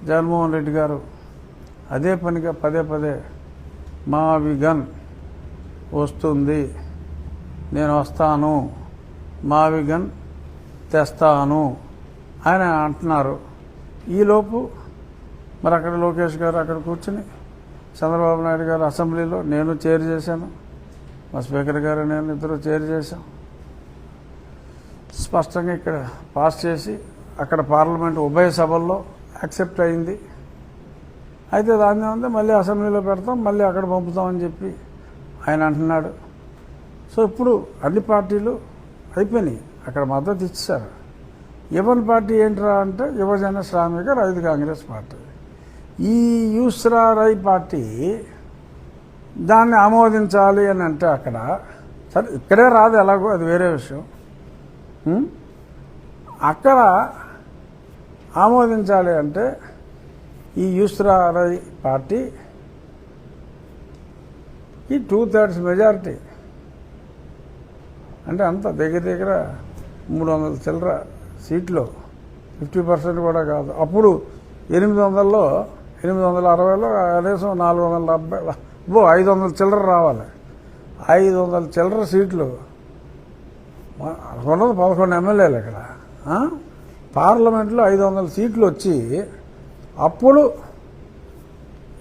జగన్మోహన్ రెడ్డి గారు అదే పనిగా పదే పదే మావిగన్ వస్తుంది, నేను వస్తాను, మావిగన్ తెస్తాను ఆయన అంటున్నారు. ఈలోపు మరి అక్కడ లోకేష్ గారు అక్కడ కూర్చుని చంద్రబాబు నాయుడు గారు అసెంబ్లీలో నేను చైర్ చేశాను, మా స్పీకర్ గారు నేను ఇద్దరు చైర్ చేశాం. స్పష్టంగా ఇక్కడ పాస్ చేసి అక్కడ పార్లమెంట్ ఉభయ సభల్లో యాక్సెప్ట్ అయింది. అయితే దాన్ని ఉంది మళ్ళీ అసెంబ్లీలో పెడతాం, మళ్ళీ అక్కడ పంపుతామని చెప్పి ఆయన అంటున్నాడు. సో ఇప్పుడు అన్ని పార్టీలు అయిపోయినాయి, అక్కడ మద్దతు ఇచ్చారు. యువన్ పార్టీ ఏంట్రా అంటే యువజన శ్రామిక రైతు కాంగ్రెస్ పార్టీ. ఈ యూస్రా రై పార్టీ దాన్ని ఆమోదించాలి అని అంటే అక్కడ సరే ఇక్కడే రాదు, ఎలాగో అది వేరే విషయం. అక్కడ ఆమోదించాలి అంటే ఈ యూస్రా రై పార్టీ ఈ 2/3 మెజారిటీ అంటే అంత దగ్గర దగ్గర 300 చిల్లర సీట్లు, 50% కూడా కాదు. అప్పుడు 800లో 860లో కనీసం 470 500 చిల్లర రావాలి. 500 చిల్లర సీట్లు ఉన్నది 11 ఎమ్మెల్యేలు ఇక్కడ. పార్లమెంట్లో 500 సీట్లు వచ్చి అప్పుడు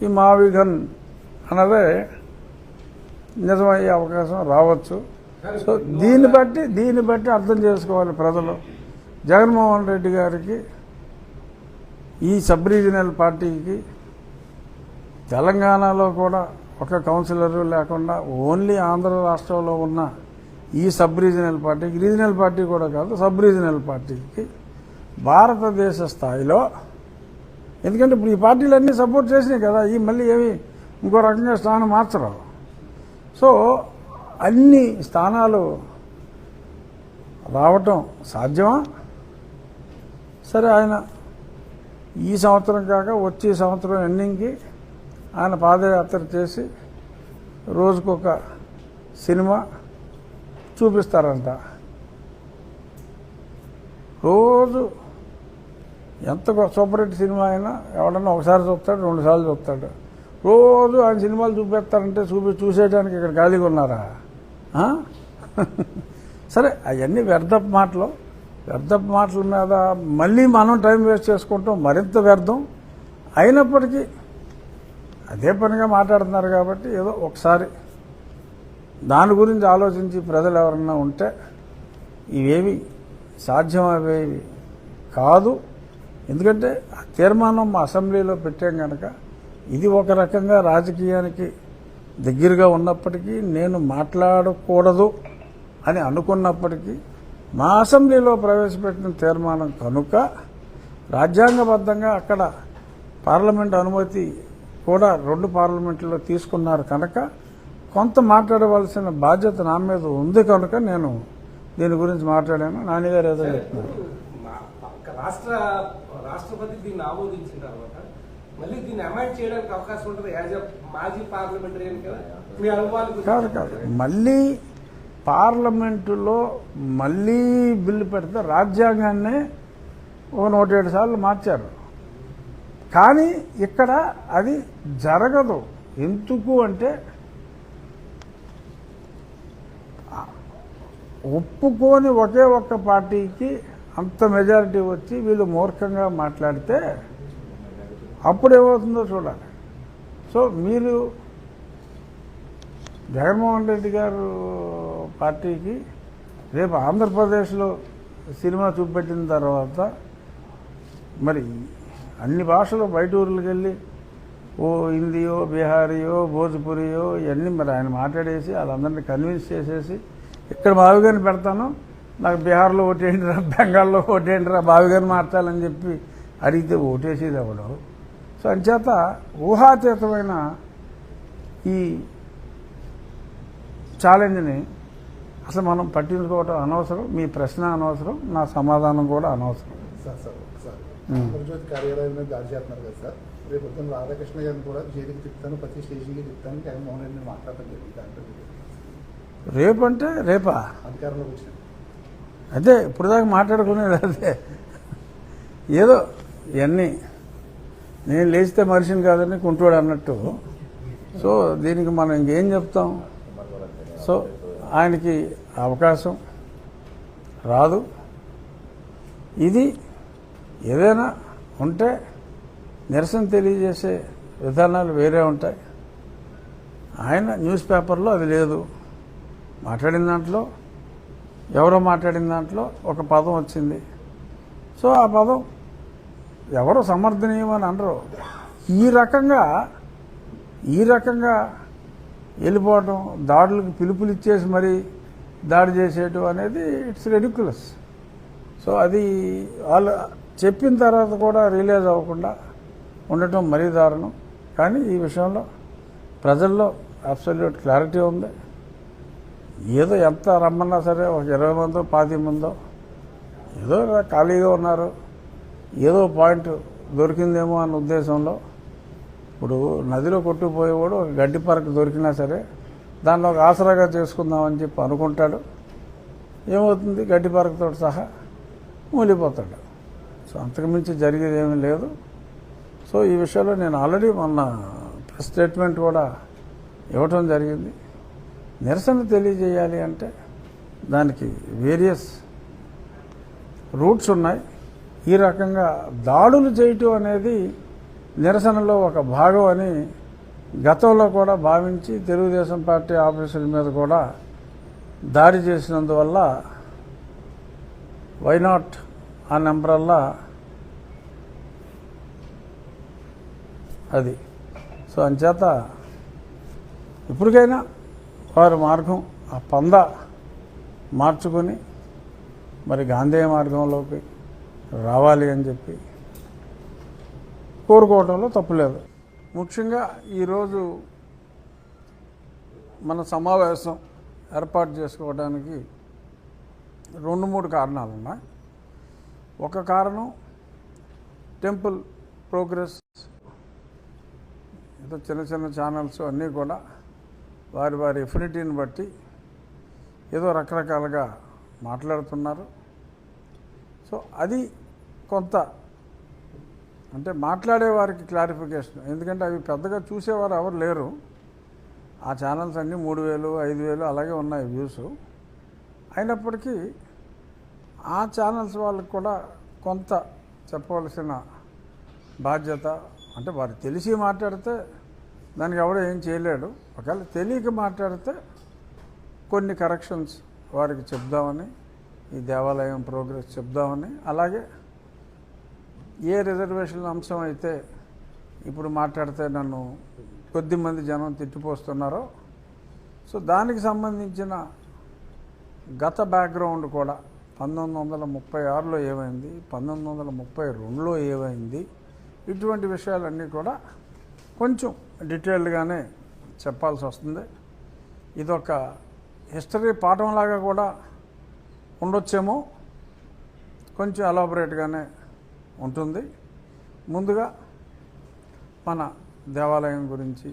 ఈ మావిగన్ అన్నదే నిజమయ్యే అవకాశం రావచ్చు. సో దీన్ని బట్టి అర్థం చేసుకోవాలి ప్రజలు. జగన్మోహన్ రెడ్డి గారికి ఈ సబ్ రీజనల్ పార్టీకి తెలంగాణలో కూడా ఒక కౌన్సిలరు లేకుండా ఓన్లీ ఆంధ్ర రాష్ట్రంలో ఉన్న ఈ సబ్ రీజనల్ పార్టీకి, రీజనల్ పార్టీ కూడా కాదు సబ్ రీజనల్ పార్టీకి భారతదేశ స్థాయిలో, ఎందుకంటే ఇప్పుడు ఈ పార్టీలన్నీ సపోర్ట్ చేసినాయి కదా, ఈ మళ్ళీ ఏమి ఇంకో రకంగా స్థానం మార్చరు. సో అన్ని స్థానాలు రావటం సాధ్యమా? సరే ఆయన ఈ సంవత్సరం కాక వచ్చే సంవత్సరం ఎండింగ్కి ఆయన పాదయాత్ర చేసి రోజుకొక సినిమా చూపిస్తారంట. రోజు ఎంత సూపర్ హిట్ సినిమా అయినా ఎవడన్నా ఒకసారి చూస్తాడు, 2 సార్లు చూస్తాడు. రోజు ఆయన సినిమాలు చూపిస్తారంటే చూసేయడానికి ఇక్కడ ఖాళీగా ఉన్నారా? సరే అవన్నీ వ్యర్థపు మాటల మీద మళ్ళీ మనం టైం వేస్ట్ చేసుకుంటాం, మరింత వ్యర్థం. అయినప్పటికీ అదే పనిగా మాట్లాడుతున్నారు కాబట్టి ఏదో ఒకసారి దాని గురించి ఆలోచించి ప్రజలు ఎవరన్నా ఉంటే ఇవేవి సాధ్యమయ్యేవి కాదు. ఎందుకంటే ఆ తీర్మానం మా అసెంబ్లీలో పెట్టాం కనుక ఇది ఒక రకంగా రాజకీయానికి దగ్గరగా ఉన్నప్పటికీ నేను మాట్లాడకూడదు అని అనుకున్నప్పటికీ మా అసెంబ్లీలో ప్రవేశపెట్టిన తీర్మానం కనుక రాజ్యాంగబద్ధంగా అక్కడ పార్లమెంట్ అనుమతి కూడా 2 పార్లమెంట్లో తీసుకున్నారు కనుక కొంత మాట్లాడవలసిన బాధ్యత నా మీద ఉంది కనుక నేను దీని గురించి మాట్లాడాను. నాన్నగారు ఏదో చెప్తున్నారు. రాష్ట్రపతి దీన్ని ఆమోదించిన తర్వాత మళ్ళీ దీన్ని అమైండ్ చేయడానికి అవకాశం ఉంటుంది యాజ్ ఎ మాజీ పార్లమెంటరీయన్ కదా, మీ అనుభవాలు కాదు మళ్ళీ పార్లమెంటులో మళ్ళీ బిల్లు పెడితే రాజ్యాంగాన్నే 107 సార్లు మార్చారు. కానీ ఇక్కడ అది జరగదు. ఎందుకు అంటే ఒప్పుకొని ఒకే ఒక్క పార్టీకి అంత మెజారిటీ వచ్చి వీళ్ళు మూర్ఖంగా మాట్లాడితే అప్పుడు ఏమవుతుందో చూడాలి. సో మీరు జగన్మోహన్ రెడ్డి గారు పార్టీకి రేపు ఆంధ్రప్రదేశ్లో సినిమా చూపెట్టిన తర్వాత మరి అన్ని భాషలు బయట ఊర్లకు వెళ్ళి ఓ హిందీయో బీహారీయో భోజ్పురియో ఇవన్నీ మరి ఆయన మాట్లాడేసి వాళ్ళందరినీ కన్విన్స్ చేసేసి ఇక్కడ బావిగాని పెడతాను, నాకు బీహార్లో ఓటేయండిరా, బెంగాల్లో ఓటేయండిరా, బావిగాని మార్చాలని చెప్పి అడిగితే ఓటేసేది ఎవడో. సో అంచేత ఊహాతీతమైన ఈ ఛాలెంజ్ని అసలు మనం పట్టించుకోవడం అనవసరం. మీ ప్రశ్న అనవసరం, నా సమాధానం కూడా అనవసరం. ఆంధ్రజ్యోతి కార్యాలయం మీద దాడి చేస్తున్నారు కదా సార్, రేపు పొద్దున్న రాధాకృష్ణ గారిని కూడా జైలుకి తిప్పుతాను, ప్రతి స్టేషన్కి తిప్పుతాను జగన్మోహన్ రెడ్డిని మాట్లాడటం జరిగింది. రేపంటే రేపా అధికారంలోకి వచ్చిన అదే ఇప్పుడు దాకా మాట్లాడుకునేది అదే. ఏదో ఇవన్నీ నేను లేచితే మనిషిని కాదని కుంటోడు అన్నట్టు. సో దీనికి మనం ఇంకేం చెప్తాం? సో ఆయనకి అవకాశం రాదు. ఇది ఏదైనా ఉంటే నిరసన తెలియజేసే విధానాలు వేరే ఉంటాయి. ఆయన న్యూస్ పేపర్లో అది లేదు. మాట్లాడిన దాంట్లో ఎవరో మాట్లాడిన దాంట్లో ఒక పదం వచ్చింది. సో ఆ పదం ఎవరో సమర్థనీయం అని అనరు. ఈ రకంగా వెళ్ళిపోవటం, దాడులకు పిలుపులు ఇచ్చేసి మరీ దాడి చేసేయటం అనేది ఇట్స్ రెడిక్యులస్. సో అది వాళ్ళు చెప్పిన తర్వాత కూడా రియలైజ్ అవ్వకుండా ఉండటం మరీ దారుణం. కానీ ఈ విషయంలో ప్రజల్లో అబ్సల్యూట్ క్లారిటీ ఉంది. ఏదో ఎంత రమ్మన్నా సరే ఒక 20 మందో 25 మందో ఏదో ఖాళీగా ఉన్నారు, ఏదో పాయింట్ దొరికిందేమో అన్న ఉద్దేశంలో. ఇప్పుడు నదిలో కొట్టుకుపోయేవాడు ఒక గడ్డి పరకు దొరికినా సరే దాన్ని ఒక ఆసరాగా చేసుకుందామని చెప్పి అనుకుంటాడు. ఏమవుతుంది? గడ్డి పరకతో సహా మూలిపోతాడు. సో అంతకుమించి జరిగేది ఏమీ లేదు. సో ఈ విషయంలో నేను ఆల్రెడీ మొన్న ప్రెస్ స్టేట్మెంట్ కూడా ఇవ్వటం జరిగింది. నిరసన తెలియజేయాలి అంటే దానికి వేరియస్ రూట్స్ ఉన్నాయి. ఈ రకంగా దాడులు చేయటం అనేది నిరసనలో ఒక భాగం అని గతంలో కూడా భావించి తెలుగుదేశం పార్టీ ఆఫీసుల మీద కూడా దాడి చేసినందువల్ల వైనాట్ ఆ నెంబరల్లా అది. సో అంచేత ఇప్పటికైనా వారి మార్గం ఆ పంద మార్చుకొని మరి గాంధేయ మార్గంలోకి రావాలి అని చెప్పి కోరుకోవడంలో తప్పులేదు. ముఖ్యంగా ఈరోజు మన సమావేశం ఏర్పాటు చేసుకోవడానికి 2-3 కారణాలు ఉన్నాయి. ఒక కారణం టెంపుల్ ప్రోగ్రెస్. ఏదో చిన్న ఛానల్స్ అన్నీ కూడా వారి ఎఫినిటీని బట్టి ఏదో రకరకాలుగా మాట్లాడుతున్నారు. సో అది కొంత అంటే మాట్లాడే వారికి క్లారిఫికేషన్. ఎందుకంటే అవి పెద్దగా చూసేవారు ఎవరు లేరు. ఆ ఛానల్స్ అన్నీ 3000, 5000 అలాగే ఉన్నాయి వ్యూస్. అయినప్పటికీ ఆ ఛానల్స్ వాళ్ళకి కూడా కొంత చెప్పవలసిన బాధ్యత. అంటే వారు తెలిసి మాట్లాడితే దానికి ఎవడో ఏం చేయలేడు. ఒకవేళ తెలియక మాట్లాడితే కొన్ని కరెక్షన్స్ వారికి చెప్దామని, ఈ దేవాలయం ప్రోగ్రెస్ చెప్దామని, అలాగే ఏ రిజర్వేషన్ అంశం అయితే ఇప్పుడు మాట్లాడితే నన్ను కొద్దిమంది జనం తిట్టిపోస్తున్నారో, సో దానికి సంబంధించిన గత బ్యాక్గ్రౌండ్ కూడా 1936లో ఏమైంది, 1932లో ఏమైంది, ఇటువంటి విషయాలన్నీ కూడా కొంచెం డీటెయిల్డ్గానే చెప్పాల్సి వస్తుంది. ఇదొక హిస్టరీ పాఠంలాగా కూడా ఉండొచ్చేమో, కొంచెం ఎలాబొరేట్గానే ఉంటుంది. ముందుగా మన దేవాలయం గురించి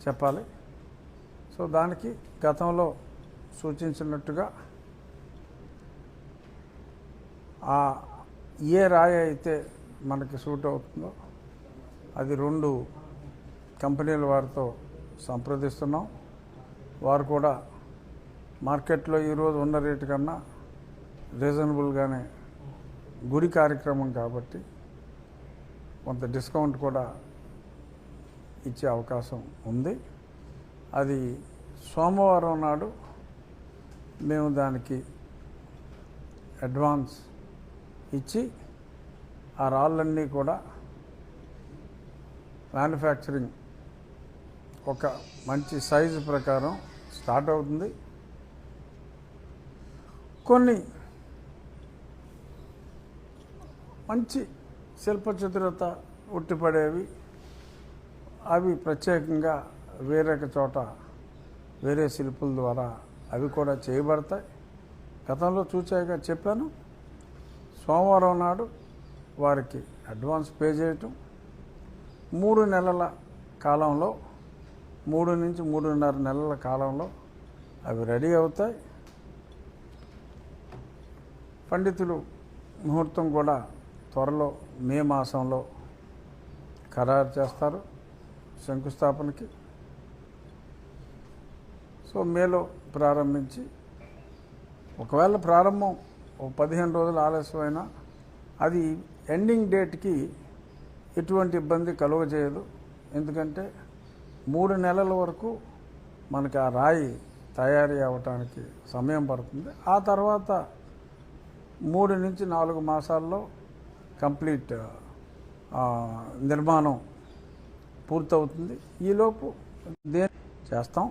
చెప్పాలి. సో దానికి గతంలో సూచించినట్టుగా ఏ రాయి అయితే మనకి సూట్ అవుతుందో అది 2 కంపెనీల వారితో సంప్రదిస్తున్నాం. వారు కూడా మార్కెట్లో ఈరోజు ఉన్న రేటు కన్నా రీజనబుల్గానే, గుడి కార్యక్రమం కాబట్టి కొంత డిస్కౌంట్ కూడా ఇచ్చే అవకాశం ఉంది. అది సోమవారం నాడు మేము దానికి అడ్వాన్స్ ఇచ్చి ఆ రాళ్ళన్నీ కూడా మ్యానుఫ్యాక్చరింగ్ ఒక మంచి సైజు ప్రకారం స్టార్ట్ అవుతుంది. కొన్ని మంచి శిల్పచతురత ఉట్టిపడేవి అవి ప్రత్యేకంగా వేరే చోట వేరే శిల్పుల ద్వారా అవి కూడా చేయబడతాయి. గతంలో చూచాక చెప్పాను. సోమవారం నాడు వారికి అడ్వాన్స్ పే చేయటం, 3 నెలల కాలంలో 3 నుంచి 3.5 నెలల కాలంలో అవి రెడీ అవుతాయి. పండితులు ముహూర్తం కూడా త్వరలో మే మాసంలో ఖరారు చేస్తారు శంకుస్థాపనకి. సో మేలో ప్రారంభించి ఒకవేళ ప్రారంభం ఓ 15 రోజులు ఆలస్యమైనా అది ఎండింగ్ డేట్కి ఎటువంటి ఇబ్బంది కలుగజేయదు. ఎందుకంటే 3 నెలల వరకు మనకి ఆ రాయి తయారీ అవ్వటానికి సమయం పడుతుంది. ఆ తర్వాత 3 నుంచి 4 మాసాల్లో కంప్లీట్ నిర్మాణం పూర్తవుతుంది. ఈలోపు దేని చేస్తాం.